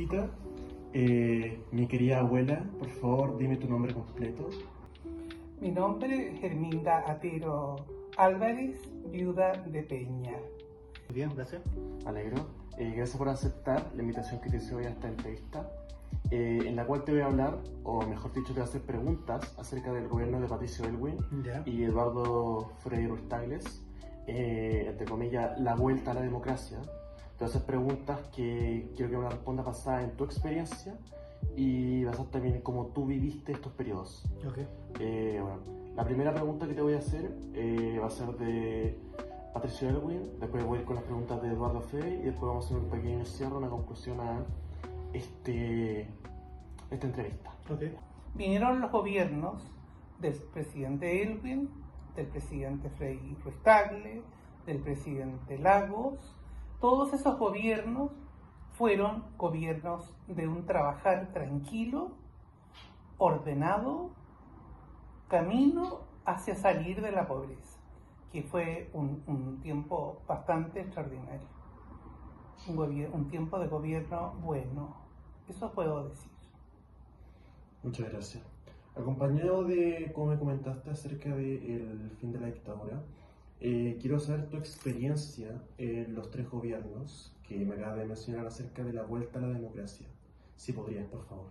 hijita. Mi querida abuela, por favor, dime tu nombre completo. Mi nombre es Herminda Atero Álvarez, viuda de Peña. Bien, gracias. Me alegro. Gracias por aceptar la invitación que te hice hoy a esta entrevista, en la cual te voy a hablar, o mejor dicho, te voy a hacer preguntas acerca del gobierno de Patricio Aylwin y Eduardo Frei Ruiz-Tagle, entre comillas, la vuelta a la democracia. Te voy a hacer preguntas que quiero que me las respondas basadas en tu experiencia y basadas también en cómo tú viviste estos periodos. Okay. Bueno, la primera pregunta que te voy a hacer va a ser de Patricio Aylwin, después voy a ir con las preguntas de Eduardo Frei y después vamos a hacer un pequeño cierre, una conclusión a esta entrevista. Okay. Vinieron los gobiernos del presidente Aylwin, del presidente Frei Ruiz-Tagle, del presidente Lagos. Todos esos gobiernos fueron gobiernos de un trabajar tranquilo, ordenado, camino hacia salir de la pobreza, que fue un tiempo bastante extraordinario, un tiempo de gobierno bueno, eso puedo decir. Muchas gracias. Acompañado de, como me comentaste, acerca del fin de la dictadura, quiero saber tu experiencia en los tres gobiernos que me acabas de mencionar acerca de la vuelta a la democracia. Si podrías, por favor.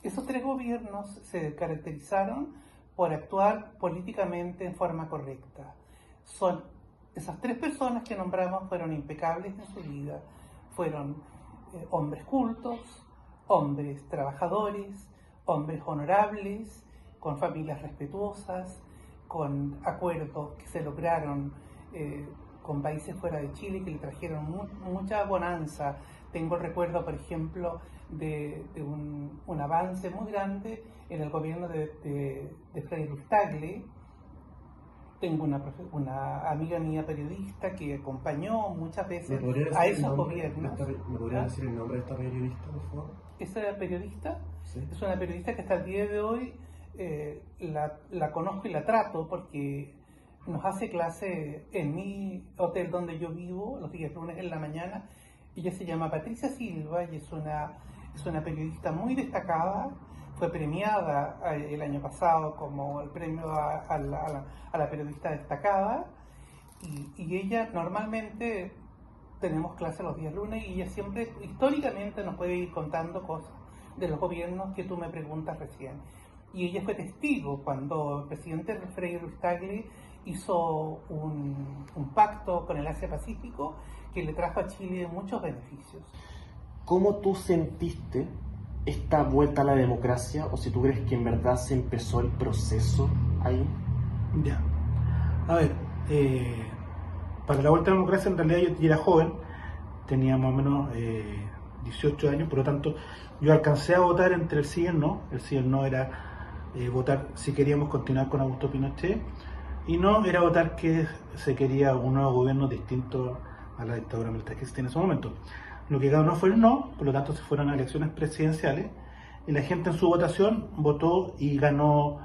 Esos tres gobiernos se caracterizaron por actuar políticamente en forma correcta. Esas tres personas que nombramos fueron impecables en su vida. Fueron hombres cultos, hombres trabajadores, hombres honorables, con familias respetuosas, con acuerdos que se lograron con países fuera de Chile que le trajeron mucha bonanza. Tengo el recuerdo, por ejemplo, de un avance muy grande en el gobierno de Frei Ruiz-Tagle. Tengo una amiga mía periodista que acompañó muchas veces a esos gobiernos. ¿Me podrías decir el nombre de esta periodista, por favor? Esa periodista ¿Sí? es una periodista que hasta el día de hoy la conozco y la trato porque nos hace clase en mi hotel donde yo vivo los días lunes en la mañana. Ella se llama Patricia Silva y es una periodista muy destacada. Fue premiada el año pasado como el premio a la periodista destacada y ella normalmente tenemos clase los días lunes y ella siempre históricamente nos puede ir contando cosas de los gobiernos que tú me preguntas recién. Y ella fue testigo cuando el presidente Frei Ruiz-Tagle hizo un pacto con el Asia-Pacífico que le trajo a Chile muchos beneficios. ¿Cómo tú sentiste esta vuelta a la democracia, o si tú crees que en verdad se empezó el proceso ahí? Ya. A ver, para la vuelta a la democracia en realidad yo era joven, tenía más o menos 18 años, por lo tanto yo alcancé a votar entre el sí y el no. El sí y el no era votar si queríamos continuar con Augusto Pinochet y no era votar que se quería un nuevo gobierno distinto a la dictadura militar que existía en ese momento. Lo que ganó fue el no, por lo tanto se fueron a elecciones presidenciales y la gente en su votación votó y ganó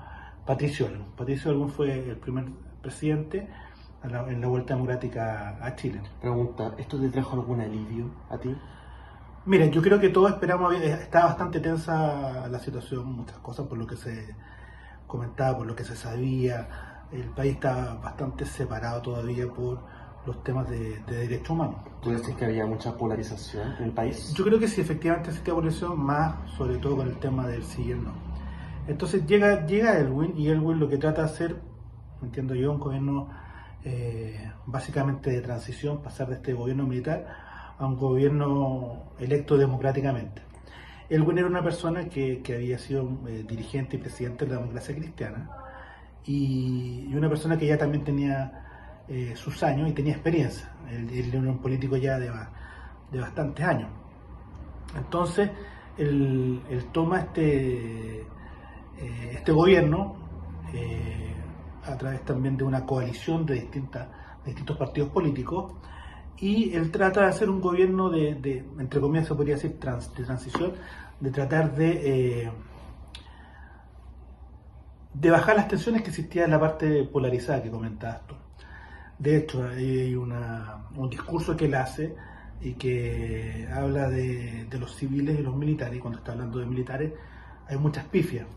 Patricio Aylwin. Patricio Aylwin fue el primer presidente en la vuelta democrática a Chile. Pregunta, ¿esto te trajo algún alivio a ti? Mira, yo creo que todos esperamos, estaba bastante tensa la situación, muchas cosas por lo que se comentaba, por lo que se sabía. El país estaba bastante separado todavía por los temas de derechos humanos. ¿Tú decís que había mucha polarización en el país? Yo creo que sí, efectivamente existía polarización, más sobre todo con el tema del sí y el no. Entonces llega Aylwin y Aylwin lo que trata de hacer, entiendo yo, un gobierno básicamente de transición, pasar de este gobierno militar a un gobierno electo democráticamente. Aylwin era una persona que había sido dirigente y presidente de la democracia cristiana y una persona que ya también tenía sus años y tenía experiencia. Él era un político ya de bastantes años. Entonces, él toma este gobierno a través también de una coalición de distintos partidos políticos y él trata de hacer un gobierno de entre comillas se podría decir, de transición, de tratar de bajar las tensiones que existían en la parte polarizada que comentabas tú. De hecho, hay un discurso que él hace y que habla de los civiles y los militares, y cuando está hablando de militares hay muchas pifias.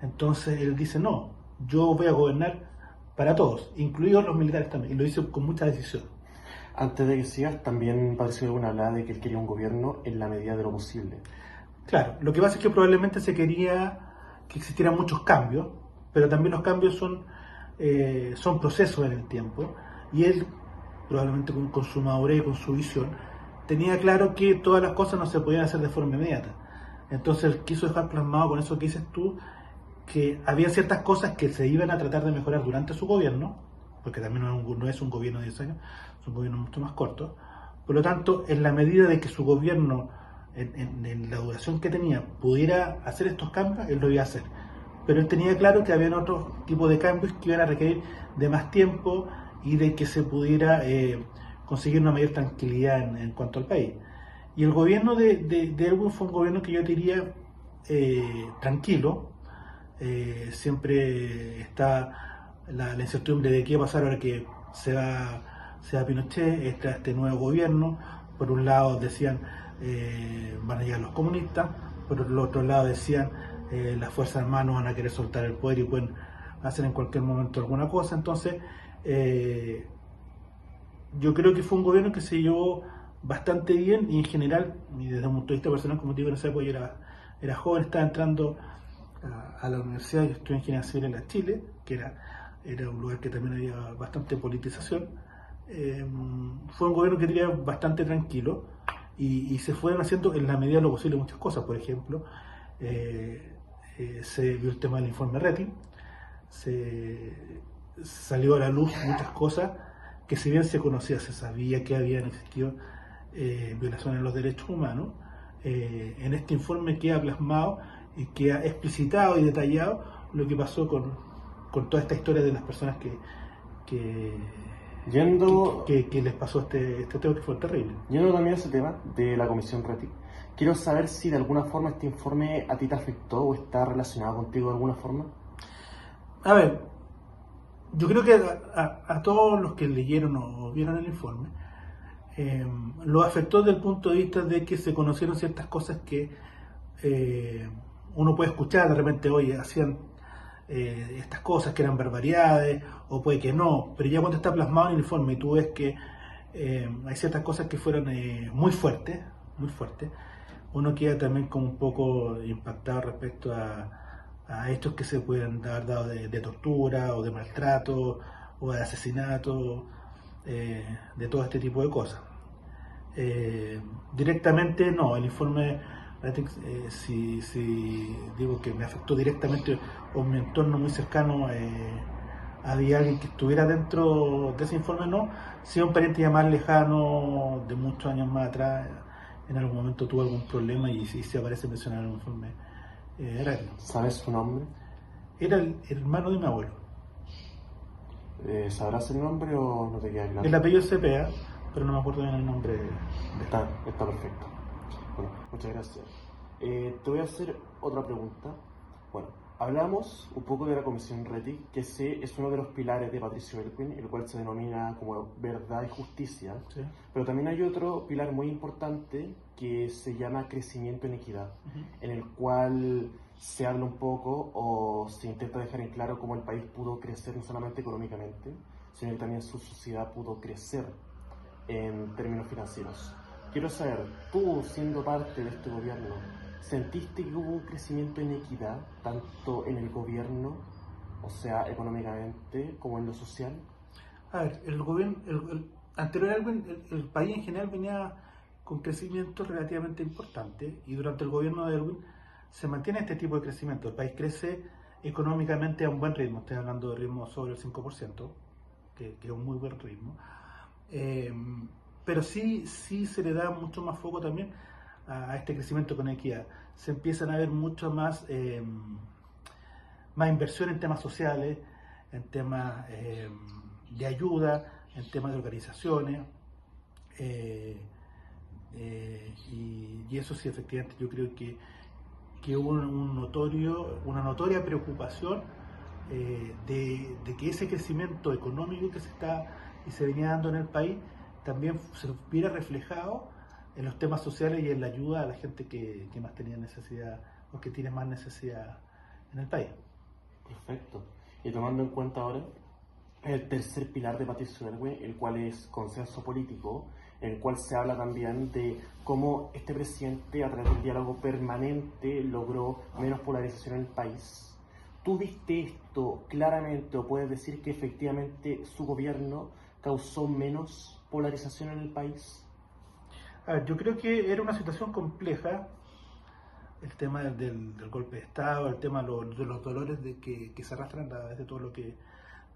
Entonces él dice, no, yo voy a gobernar para todos, incluidos los militares también, y lo hizo con mucha decisión. Antes de que sigas, también pareció alguna hablada de que él quería un gobierno en la medida de lo posible. Claro, lo que pasa es que probablemente se quería que existieran muchos cambios, pero también los cambios son procesos en el tiempo, y él, probablemente con su madurez y con su visión, tenía claro que todas las cosas no se podían hacer de forma inmediata. Entonces él quiso dejar plasmado con eso que dices tú, que había ciertas cosas que se iban a tratar de mejorar durante su gobierno, porque también no es un gobierno de 10 años, es un gobierno mucho más corto. Por lo tanto, en la medida de que su gobierno, en la duración que tenía, pudiera hacer estos cambios, él lo iba a hacer. Pero él tenía claro que había otro tipo de cambios que iban a requerir de más tiempo y de que se pudiera conseguir una mayor tranquilidad en cuanto al país. Y el gobierno de Elwin fue un gobierno que yo diría tranquilo. Siempre está la incertidumbre de qué va a pasar ahora que se va Pinochet, está este nuevo gobierno. Por un lado decían van a llegar los comunistas, por el otro lado decían las Fuerzas Armadas no van a querer soltar el poder y pueden hacer en cualquier momento alguna cosa. Entonces yo creo que fue un gobierno que se llevó bastante bien, y en general, y desde un punto de vista personal, como te digo, en esa época yo era joven, estaba entrando a la universidad. Yo estudié ingeniería civil en la Chile, que era un lugar que también había bastante politización. Fue un gobierno que tenía bastante tranquilo, y se fueron haciendo en la medida de lo posible muchas cosas. Por ejemplo, se vio el tema del informe Rating, salió a la luz muchas cosas que, si bien se conocía, se sabía que habían existido violaciones de los derechos humanos. En este informe queda plasmado y queda explicitado y detallado lo que pasó con toda esta historia de las personas que les pasó este tema, que fue terrible. Yendo también a ese tema de la Comisión Rettig, quiero saber si de alguna forma este informe a ti te afectó o está relacionado contigo de alguna forma. A ver, yo creo que a todos los que leyeron o vieron el informe, lo afectó desde el punto de vista de que se conocieron ciertas cosas que uno puede escuchar de repente, oye, hacían estas cosas que eran barbaridades, o puede que no, pero ya cuando está plasmado en el informe y tú ves que hay ciertas cosas que fueron muy fuertes, uno queda también como un poco impactado respecto a hechos que se pueden haber dado de tortura o de maltrato o de asesinato, de todo este tipo de cosas. Directamente no, el informe si digo que me afectó directamente o mi entorno muy cercano, había alguien que estuviera dentro de ese informe, no. Si un pariente ya más lejano, de muchos años más atrás, en algún momento tuvo algún problema y se aparece mencionado en el informe. Era él. ¿Sabes su nombre? Era el hermano de mi abuelo. ¿Sabrás el nombre o no te queda claro? El apellido Cepeda, pero no me acuerdo bien el nombre. Está perfecto. Bueno, muchas gracias. Te voy a hacer otra pregunta. Bueno, hablamos un poco de la Comisión Rettig, que es uno de los pilares de Patricio Elwin, el cual se denomina como verdad y justicia. Sí. Pero también hay otro pilar muy importante que se llama crecimiento en equidad, en el cual se habla un poco o se intenta dejar en claro cómo el país pudo crecer no solamente económicamente, sino que también su sociedad pudo crecer en términos financieros. Quiero saber, tú siendo parte de este gobierno, ¿sentiste que hubo un crecimiento en equidad, tanto en el gobierno, o sea, económicamente, como en lo social? A ver, el gobierno, anterior a el país en general venía con crecimiento relativamente importante, y durante el gobierno de Elwin se mantiene este tipo de crecimiento. El país crece económicamente a un buen ritmo, estoy hablando de ritmo sobre el 5%, que es un muy buen ritmo. Pero sí se le da mucho más foco también a este crecimiento con equidad. Se empiezan a ver mucho más inversión en temas sociales, en temas de ayuda, en temas de organizaciones, y eso sí, efectivamente, yo creo que hubo una notoria preocupación de que ese crecimiento económico que se venía dando en el país también se viera reflejado en los temas sociales y en la ayuda a la gente que más tenía necesidad o que tiene más necesidad en el país. Perfecto. Y tomando en cuenta ahora el tercer pilar de Patricio Aylwin, el cual es consenso político, en el cual se habla también de cómo este presidente, a través del diálogo permanente, logró menos polarización en el país. ¿Tú viste esto claramente o puedes decir que efectivamente su gobierno causó menos polarización en el país? A ver, yo creo que era una situación compleja, el tema del golpe de Estado, el tema de los dolores que se arrastran a través de todo de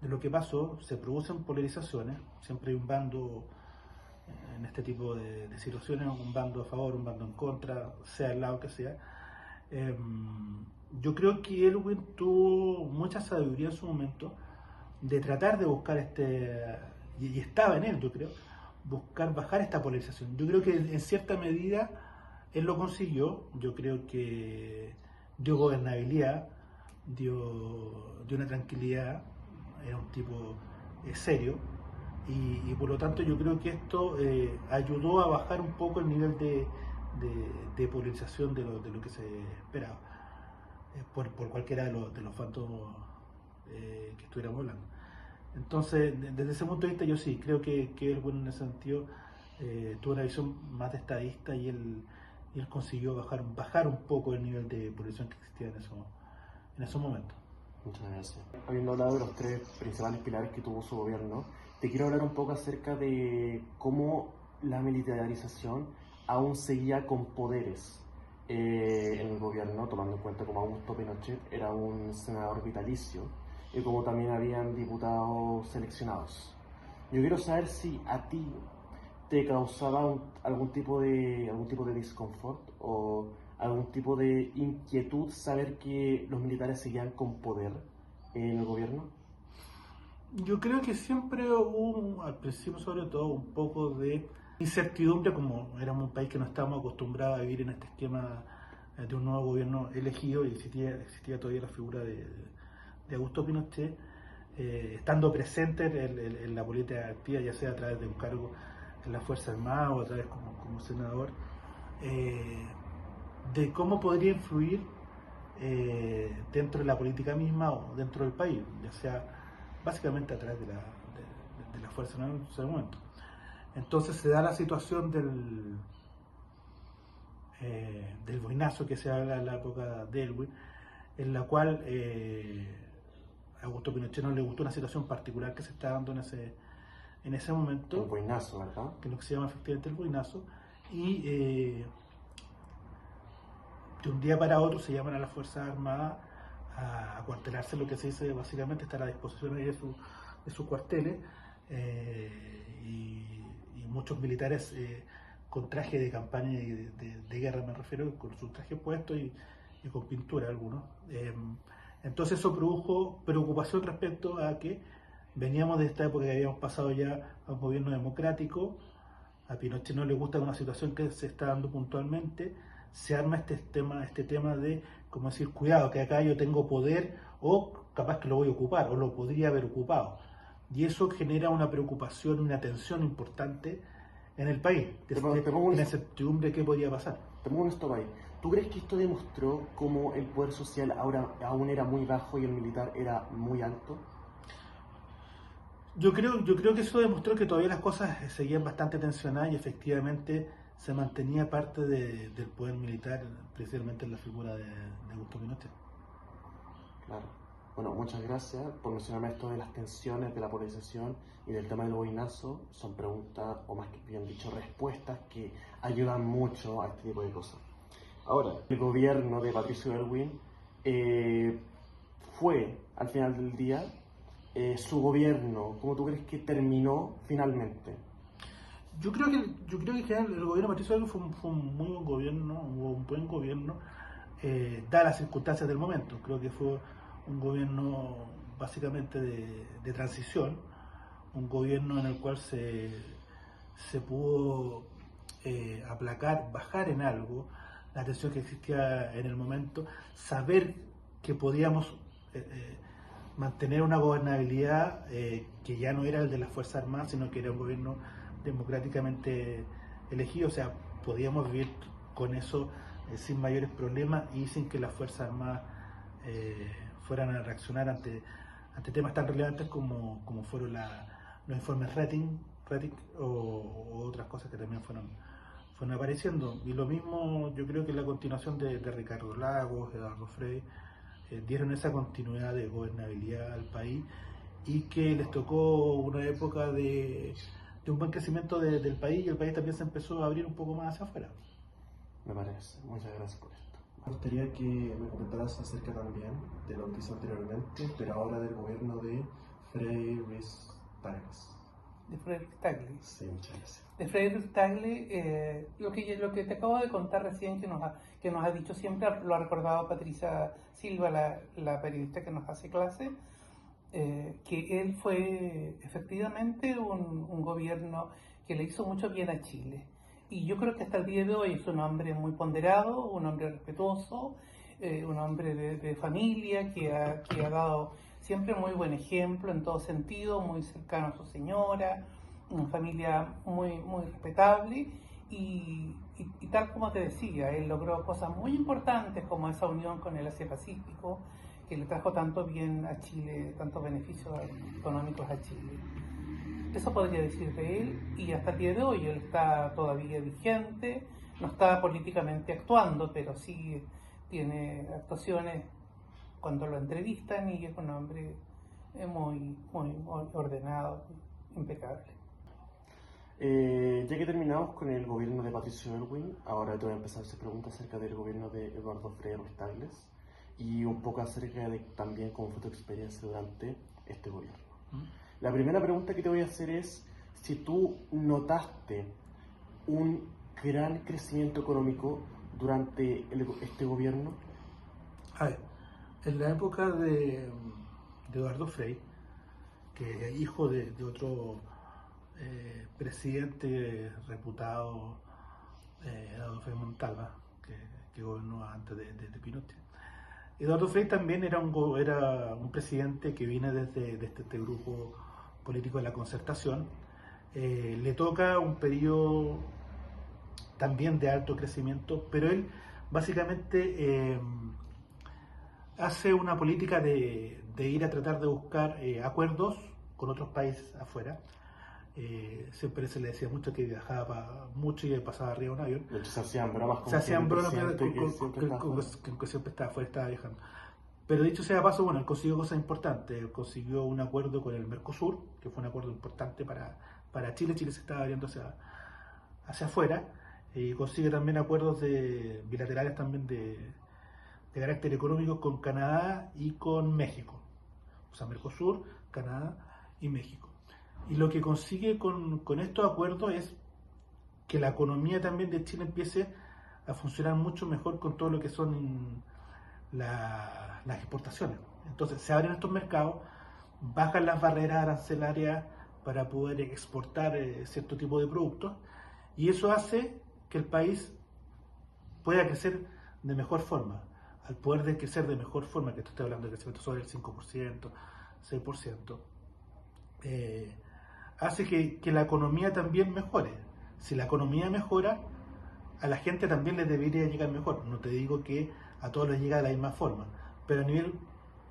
lo que pasó. Se producen polarizaciones, siempre hay un bando en este tipo de situaciones, un bando a favor, un bando en contra, sea el lado que sea. Yo creo que Aylwin tuvo mucha sabiduría en su momento de tratar de buscar y estaba en él, yo creo, buscar bajar esta polarización. Yo creo que en cierta medida él lo consiguió. Yo creo que dio gobernabilidad, dio una tranquilidad, era un tipo serio, y por lo tanto yo creo que esto ayudó a bajar un poco el nivel de polarización de lo que se esperaba, por cualquiera de los factores que estuviéramos hablando. Entonces, desde ese punto de vista, yo sí creo que él, bueno, en ese sentido, tuvo una visión más de estadista, y él consiguió bajar un poco el nivel de polarización que existía en esos momentos. Muchas gracias. Habiendo hablado de los tres principales pilares que tuvo su gobierno, te quiero hablar un poco acerca de cómo la militarización aún seguía con poderes en el gobierno, tomando en cuenta como Augusto Pinochet era un senador vitalicio y como también habían diputados seleccionados. Yo quiero saber si a ti te causaba algún tipo de disconfort o algún tipo de inquietud saber que los militares seguían con poder en el gobierno. Yo creo que siempre hubo, al principio sobre todo, un poco de incertidumbre, como éramos un país que no estábamos acostumbrados a vivir en este esquema de un nuevo gobierno elegido, y existía todavía la figura de Augusto Pinochet, estando presente en la política activa, ya sea a través de un cargo en la Fuerza Armada o a través como senador, de cómo podría influir dentro de la política misma o dentro del país, ya sea básicamente a través de la Fuerza Armada en ese momento. Entonces se da la situación del boinazo que se habla en la época de Aylwin, en la cual a Augusto Pinochet no le gustó una situación particular que se está dando en ese momento. El boinazo, ¿verdad? Que es lo que se llama efectivamente el boinazo. Y de un día para otro se llaman a las Fuerzas Armadas a acuartelarse, lo que se dice básicamente, está a la disposición ahí de sus cuarteles, y muchos militares con traje de campaña y de guerra, me refiero, con su traje puesto y con pintura algunos. Entonces eso produjo preocupación respecto a que veníamos de esta época que habíamos pasado ya a un gobierno democrático. A Pinochet no le gusta una situación que se está dando puntualmente, se arma este tema de, como decir, cuidado, que acá yo tengo poder, o capaz que lo voy a ocupar, o lo podría haber ocupado. Y eso genera una preocupación, una tensión importante en el país, una incertidumbre de qué podía pasar. Te pongo esto ahí. ¿Tú crees que esto demostró cómo el poder social ahora aún era muy bajo y el militar era muy alto? Yo creo que eso demostró que todavía las cosas seguían bastante tensionadas y efectivamente se mantenía parte del poder militar, precisamente en la figura de Augusto Pinochet. Claro. Bueno, muchas gracias por mencionarme esto de las tensiones, de la polarización y del tema del boinazo. Son preguntas, o más que bien dicho, respuestas que ayudan mucho a este tipo de cosas. Ahora, el gobierno de Patricio Aylwin fue, al final del día, su gobierno, ¿cómo tú crees que terminó finalmente? Yo creo que el gobierno de Patricio Aylwin fue un muy buen gobierno, un buen gobierno, dadas las circunstancias del momento. Creo que fue un gobierno básicamente de transición, un gobierno en el cual se pudo aplacar, bajar en algo la tensión que existía en el momento, saber que podíamos mantener una gobernabilidad que ya no era el de las Fuerzas Armadas, sino que era un gobierno democráticamente elegido, o sea, podíamos vivir con eso sin mayores problemas y sin que las Fuerzas Armadas fueran a reaccionar ante temas tan relevantes como fueron los informes rating o otras cosas que también fueron apareciendo. Y lo mismo yo creo que la continuación de Ricardo Lagos, Eduardo Frei, dieron esa continuidad de gobernabilidad al país y que les tocó una época de un buen crecimiento del país, y el país también se empezó a abrir un poco más hacia afuera. Me parece. Muchas gracias por esto. Me gustaría que me comentaras acerca también de lo que hizo anteriormente, pero ahora del gobierno de Frei-Ruiz-Tagle. De Frei-Ruiz-Tagle. Sí, muchas gracias. De Frei-Ruiz-Tagle, lo que te acabo de contar recién, que nos ha dicho siempre, lo ha recordado Patricia Silva, la periodista que nos hace clase, que él fue efectivamente un gobierno que le hizo mucho bien a Chile. Y yo creo que hasta el día de hoy es un hombre muy ponderado, un hombre respetuoso, un hombre de familia que ha dado siempre muy buen ejemplo en todo sentido, muy cercano a su señora, una familia muy respetable y tal como te decía, él logró cosas muy importantes como esa unión con el Asia-Pacífico que le trajo tanto bien a Chile, tantos beneficios económicos a Chile. Eso podría decir de él, y hasta el día de hoy él está todavía vigente, no está políticamente actuando, pero sí tiene actuaciones cuando lo entrevistan y es un hombre muy ordenado, impecable. Ya que terminamos con el gobierno de Patricio Aylwin, ahora te voy a empezar a hacer preguntas acerca del gobierno de Eduardo Frei Ruiz-Tagle y un poco acerca de también cómo fue tu experiencia durante este gobierno. La primera pregunta que te voy a hacer es si tú notaste un gran crecimiento económico durante este gobierno. A ver, en la época de Eduardo Frei, que es hijo de otro presidente reputado, Eduardo Frei Montalva, que gobernó antes de Pinochet. Eduardo Frei también era un presidente que viene desde este grupo político de la Concertación. Le toca un periodo también de alto crecimiento, pero él básicamente hace una política de ir a tratar de buscar acuerdos con otros países afuera. Siempre se le decía mucho que viajaba mucho y pasaba arriba de un avión. De hecho, se hacían bromas con se hacían bromas que siempre estaba afuera, estaba viajando. Pero dicho sea de paso, bueno, él consiguió cosas importantes. Él consiguió un acuerdo con el Mercosur, que fue un acuerdo importante para Chile. Chile se estaba abriendo hacia afuera. Y consigue también acuerdos bilaterales también de carácter económico con Canadá y con México. O sea, Mercosur, Canadá y México. Y lo que consigue con estos acuerdos es que la economía también de Chile empiece a funcionar mucho mejor con todo lo que son las exportaciones. Entonces se abren estos mercados, bajan las barreras arancelarias para poder exportar cierto tipo de productos, y eso hace que el país pueda crecer de mejor forma. Al poder crecer de mejor forma, que esto estoy hablando de crecimiento sobre el 5%, 6%, hace que la economía también mejore. Si la economía mejora, a la gente también les debería llegar mejor. No te digo que a todos les llega de la misma forma, pero a nivel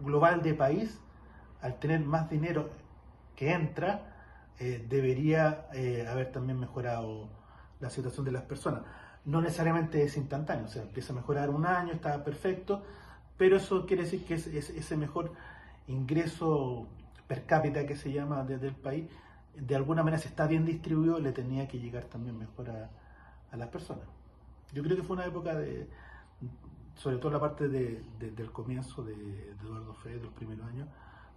global de país, al tener más dinero que entra, debería haber también mejorado la situación de las personas. No necesariamente es instantáneo, o sea, empieza a mejorar un año, está perfecto, pero eso quiere decir que ese mejor ingreso per cápita que se llama desde el país, de alguna manera, si está bien distribuido, le tenía que llegar también mejor a las personas. Yo creo que fue una época sobre todo la parte del comienzo de Eduardo Frei, de los primeros años,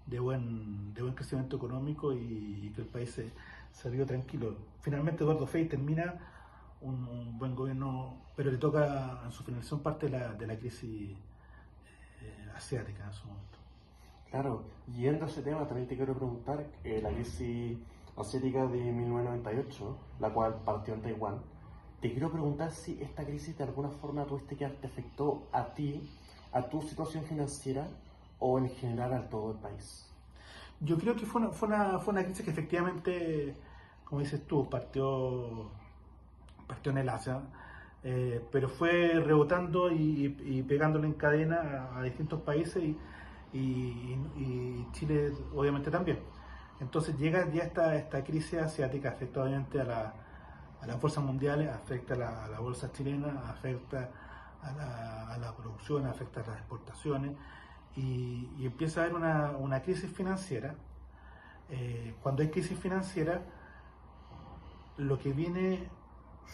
de buen crecimiento económico y que el país se salió tranquilo. Finalmente Eduardo Frei termina un buen gobierno, pero le toca en su finalización parte de la crisis asiática en su momento. Claro, yendo a ese tema también te quiero preguntar, la crisis asiática de 1998, la cual partió en Taiwán, te quiero preguntar si esta crisis de alguna forma te afectó a ti, a tu situación financiera o en general a todo el país. Yo creo que fue una crisis que efectivamente como dices tú, partió en el Asia, pero fue rebotando y pegándole en cadena a distintos países y Chile obviamente también. Entonces llega ya esta crisis asiática, afecta obviamente a las bolsas mundiales, afecta a la bolsa chilena, afecta a la producción, afecta a las exportaciones y empieza a haber una crisis financiera. Cuando hay crisis financiera, lo que viene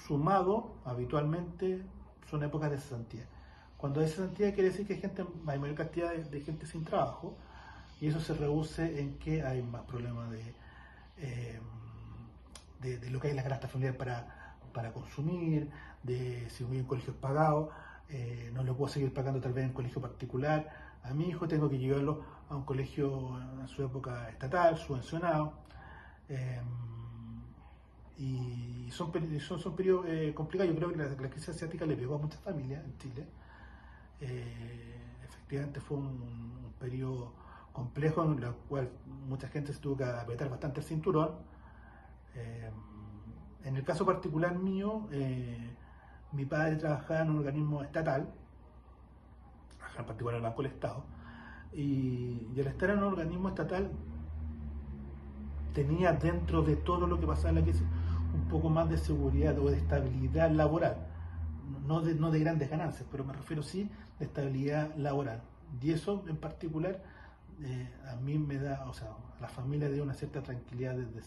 sumado habitualmente son épocas de cesantía. Cuando hay cesantía quiere decir que hay mayor cantidad de gente sin trabajo y eso se reduce en que hay más problemas de lo que hay en la canasta familiar para consumir, de si voy en colegios pagados, no lo puedo seguir pagando tal vez en colegio particular. A mi hijo tengo que llevarlo a un colegio en su época estatal, subvencionado. Y son periodos complicados. Yo creo que la crisis asiática le pegó a muchas familias en Chile. Efectivamente fue un periodo complejo en el cual mucha gente se tuvo que apretar bastante el cinturón. En el caso particular mío, mi padre trabajaba en un organismo estatal, en particular en el Banco del Estado, y al estar en un organismo estatal tenía dentro de todo lo que pasaba en la crisis un poco más de seguridad o de estabilidad laboral, no de grandes ganancias, pero me refiero sí de estabilidad laboral. Y eso en particular a mí me da, o sea, a la familia dio una cierta tranquilidad desde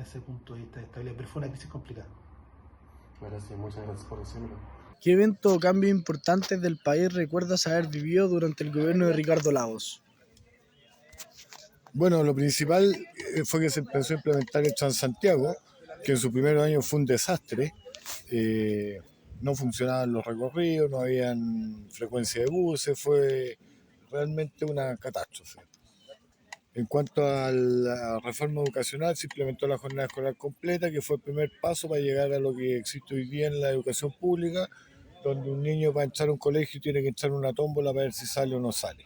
ese punto de vista de estabilidad, pero fue una crisis complicada. Gracias, muchas gracias por decirlo. ¿Qué evento o cambio importante del país recuerdas haber vivido durante el gobierno de Ricardo Lagos? Bueno, lo principal fue que se empezó a implementar el Transantiago, que en su primer año fue un desastre. No funcionaban los recorridos, no habían frecuencia de buses, fue realmente una catástrofe. En cuanto a la reforma educacional, se implementó la jornada escolar completa, que fue el primer paso para llegar a lo que existe hoy día en la educación pública, donde un niño para entrar a un colegio tiene que entrar una tómbola para ver si sale o no sale.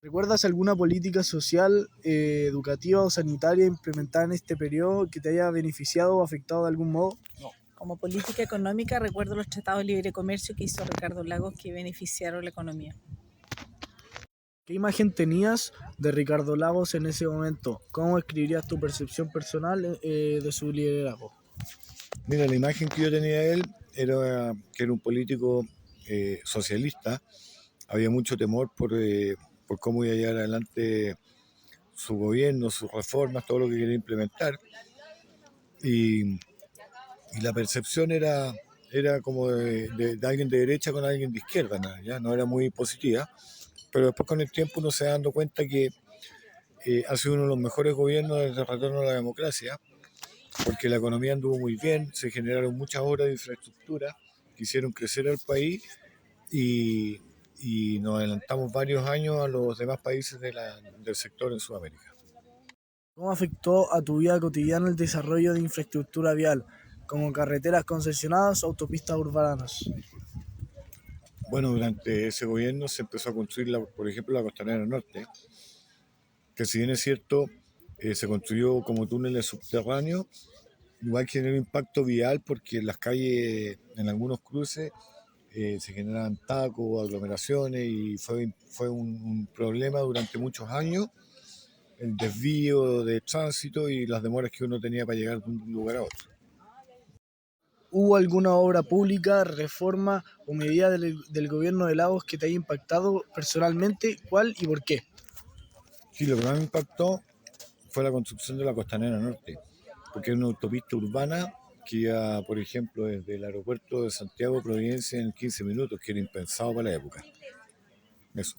¿Recuerdas alguna política social, educativa o sanitaria implementada en este periodo que te haya beneficiado o afectado de algún modo? No. Como política económica recuerdo los tratados de libre comercio que hizo Ricardo Lagos que beneficiaron la economía. ¿Qué imagen tenías de Ricardo Lagos en ese momento? ¿Cómo describirías tu percepción personal de su liderazgo? Mira, la imagen que yo tenía de él era que era un político socialista. Había mucho temor por cómo iba a llevar adelante su gobierno, sus reformas, todo lo que quería implementar. Y la percepción era como de alguien de derecha con alguien de izquierda, ¿ya? No era muy positiva. Pero después con el tiempo uno se va dando cuenta que ha sido uno de los mejores gobiernos desde el retorno a la democracia, porque la economía anduvo muy bien, se generaron muchas obras de infraestructura que hicieron crecer al país y nos adelantamos varios años a los demás países del sector en Sudamérica. ¿Cómo afectó a tu vida cotidiana el desarrollo de infraestructura vial, como carreteras concesionadas o autopistas urbanas? Bueno, durante ese gobierno se empezó a construir, por ejemplo, la Costanera Norte, que si bien es cierto, se construyó como túneles subterráneos, igual generó impacto vial porque en las calles, en algunos cruces, se generaban tacos, aglomeraciones y fue un problema durante muchos años el desvío de tránsito y las demoras que uno tenía para llegar de un lugar a otro. ¿Hubo alguna obra pública, reforma o medida del gobierno de Lagos que te haya impactado personalmente? ¿Cuál y por qué? Sí, lo que más me impactó fue la construcción de la Costanera Norte, porque es una autopista urbana que iba, por ejemplo, desde el aeropuerto de Santiago a Providencia en 15 minutos, que era impensado para la época. Eso.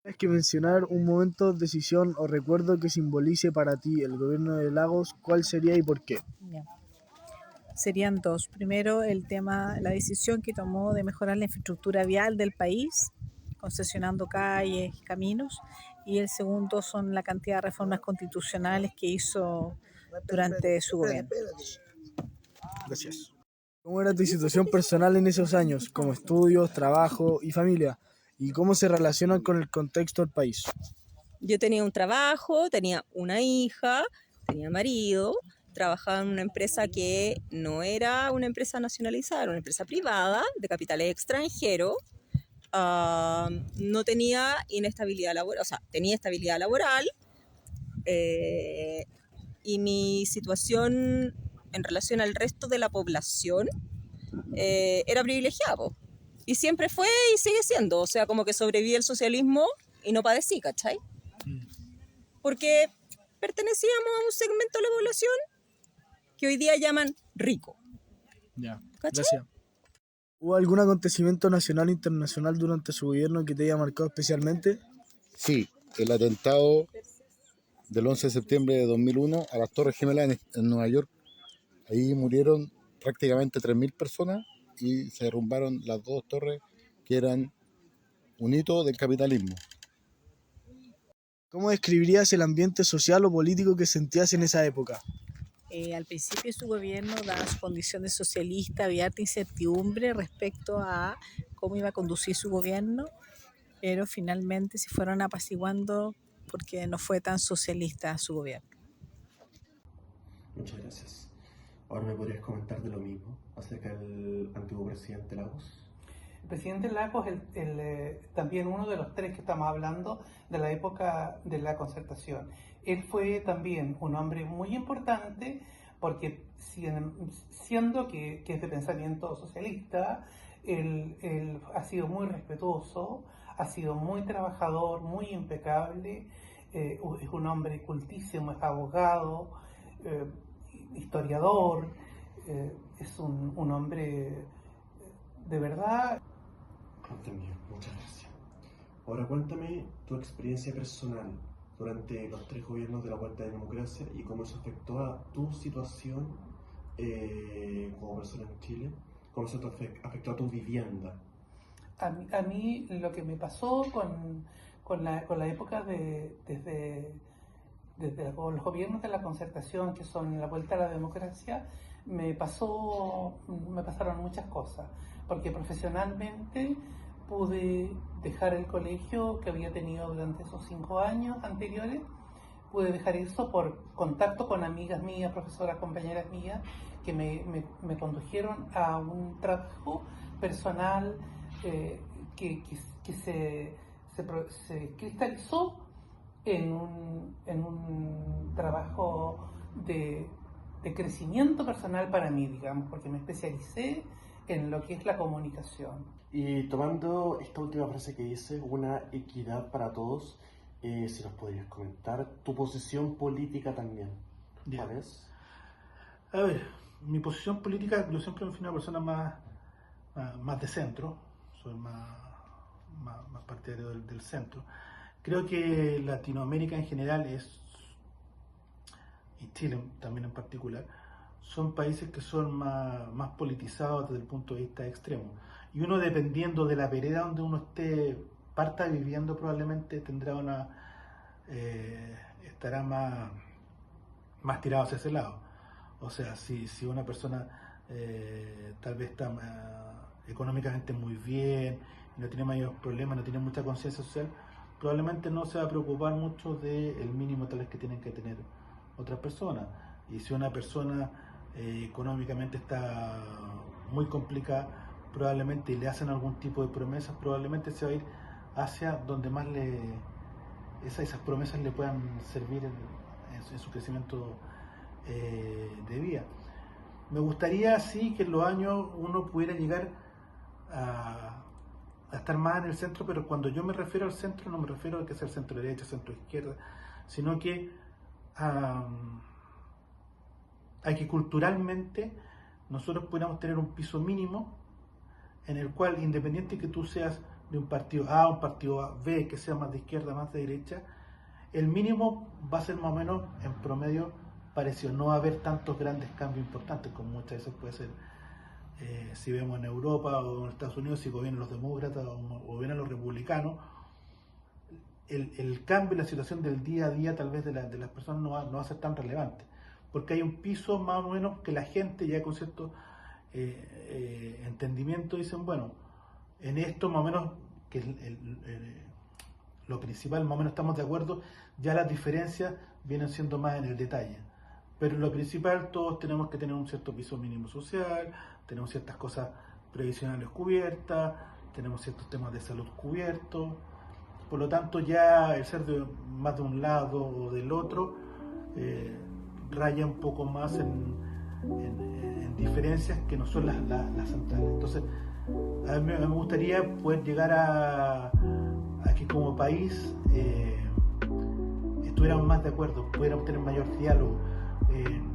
¿Tienes que mencionar un momento, decisión o recuerdo que simbolice para ti el gobierno de Lagos? ¿Cuál sería y por qué? Bien. Serían dos. Primero, la decisión que tomó de mejorar la infraestructura vial del país, concesionando calles y caminos. Y el segundo son la cantidad de reformas constitucionales que hizo durante su gobierno. Gracias. ¿Cómo era tu situación personal en esos años, como estudios, trabajo y familia? ¿Y cómo se relacionan con el contexto del país? Yo tenía un trabajo, tenía una hija, tenía marido, trabajaba en una empresa que no era una empresa nacionalizada, era una empresa privada de capitales extranjeros. No tenía inestabilidad laboral, o sea, tenía estabilidad laboral, y mi situación en relación al resto de la población era privilegiada, po. Y siempre fue y sigue siendo, o sea, como que sobreviví el socialismo y no padecí, ¿cachai? Porque pertenecíamos a un segmento de la población que hoy día llaman rico. Ya, ¿Cachai? gracias. ¿Hubo algún acontecimiento nacional o internacional durante su gobierno que te haya marcado especialmente? Sí, el atentado del 11 de septiembre de 2001 a las Torres Gemelas en Nueva York. Ahí murieron prácticamente 3.000 personas y se derrumbaron las dos torres que eran un hito del capitalismo. ¿Cómo describirías el ambiente social o político que sentías en esa época? Al principio de su gobierno, dada su condición de socialista, había harta incertidumbre respecto a cómo iba a conducir su gobierno, pero finalmente se fueron apaciguando porque no fue tan socialista su gobierno. Muchas gracias. Ahora me podrías comentar de lo mismo acerca del antiguo presidente Lagos. El presidente Lagos también uno de los tres que estamos hablando de la época de la Concertación. Él fue también un hombre muy importante porque siendo que es de pensamiento socialista, él ha sido muy respetuoso, ha sido muy trabajador, muy impecable, es un hombre cultísimo, es abogado, historiador, es un hombre de verdad. Entendido, muchas gracias. Ahora cuéntame tu experiencia personal durante los 3 gobiernos de la Vuelta de Democracia y cómo eso afectó a tu situación como persona en Chile, cómo eso te afectó a tu vivienda. A mí lo que me pasó con la época desde los gobiernos de la Concertación, que son la Vuelta a la Democracia, me pasaron muchas cosas, porque profesionalmente pude dejar el colegio que había tenido durante esos 5 años anteriores, pude dejar eso por contacto con amigas mías, profesoras, compañeras mías, que me condujeron a un trabajo personal que se cristalizó en un trabajo de crecimiento personal para mí, digamos, porque me especialicé en lo que es la comunicación. Y tomando esta última frase que dice, una equidad para todos, si nos podrías comentar tu posición política también. ¿Cuál es? A ver, mi posición política, yo siempre me fui una persona más de centro, soy más partidario del centro. Creo que Latinoamérica en general y Chile también en particular, son países que son más politizados desde el punto de vista extremo. Y uno, dependiendo de la vereda donde uno parta viviendo, probablemente estará más tirado hacia ese lado. O sea, si una persona tal vez está económicamente muy bien, no tiene mayores problemas, no tiene mucha conciencia social, probablemente no se va a preocupar mucho del mínimo tal vez que tienen que tener otras personas. Y si una persona económicamente está muy complicada, probablemente, y le hacen algún tipo de promesas, probablemente se va a ir hacia donde más esas promesas le puedan servir en su crecimiento de vida. Me gustaría, sí, que en los años uno pudiera llegar a estar más en el centro, pero cuando yo me refiero al centro, no me refiero a que sea el centro derecha, centro izquierda, sino que a que culturalmente nosotros pudiéramos tener un piso mínimo en el cual, independiente que tú seas de un partido A o un partido B, que sea más de izquierda, más de derecha, el mínimo va a ser más o menos en promedio parecido. No va a haber tantos grandes cambios importantes como muchas veces puede ser si vemos en Europa o en Estados Unidos, si gobiernan los demócratas o gobiernan los republicanos. El cambio en la situación del día a día tal vez de las personas no va a ser tan relevante, porque hay un piso más o menos que la gente ya con cierto entendimiento dicen, bueno, en esto más o menos que lo principal, más o menos estamos de acuerdo, ya las diferencias vienen siendo más en el detalle. Pero lo principal, todos tenemos que tener un cierto piso mínimo social, tenemos ciertas cosas previsionales cubiertas, tenemos ciertos temas de salud cubiertos. Por lo tanto, ya el ser de más de un lado o del otro raya un poco más en diferencias que no son las centrales. Entonces, a mí me gustaría poder llegar a que como país estuviéramos más de acuerdo, pudiéramos tener mayor diálogo,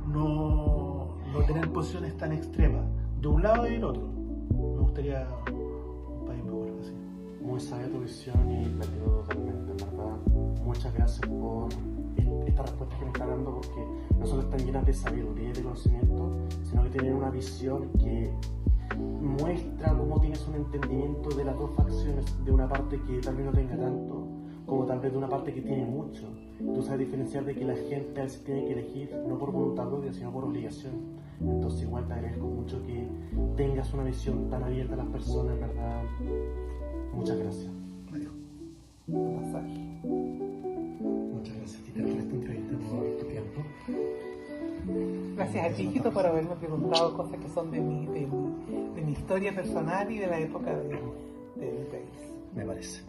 no tener posiciones tan extremas de un lado y del otro. Me gustaría un país mejor así. Muy sabia tu visión y la entiendo totalmente, en verdad. Muchas gracias por esta respuesta que me está dando, porque no solo están llenas de sabiduría y de conocimiento, sino que tienen una visión que muestra cómo tienes un entendimiento de las dos facciones, de una parte que tal vez no tenga tanto, como tal vez de una parte que tiene mucho. Tú sabes diferenciar de que la gente a veces tiene que elegir no por voluntad propia, sino por obligación. Entonces igual te agradezco mucho que tengas una visión tan abierta a las personas, en verdad. Muchas gracias. Un pasaje. Muchas gracias, Tita, por esta entrevista, por tu tiempo. Gracias a ti, Quito, por haberme preguntado cosas que son de mi historia personal y de la época de mi país. Me parece.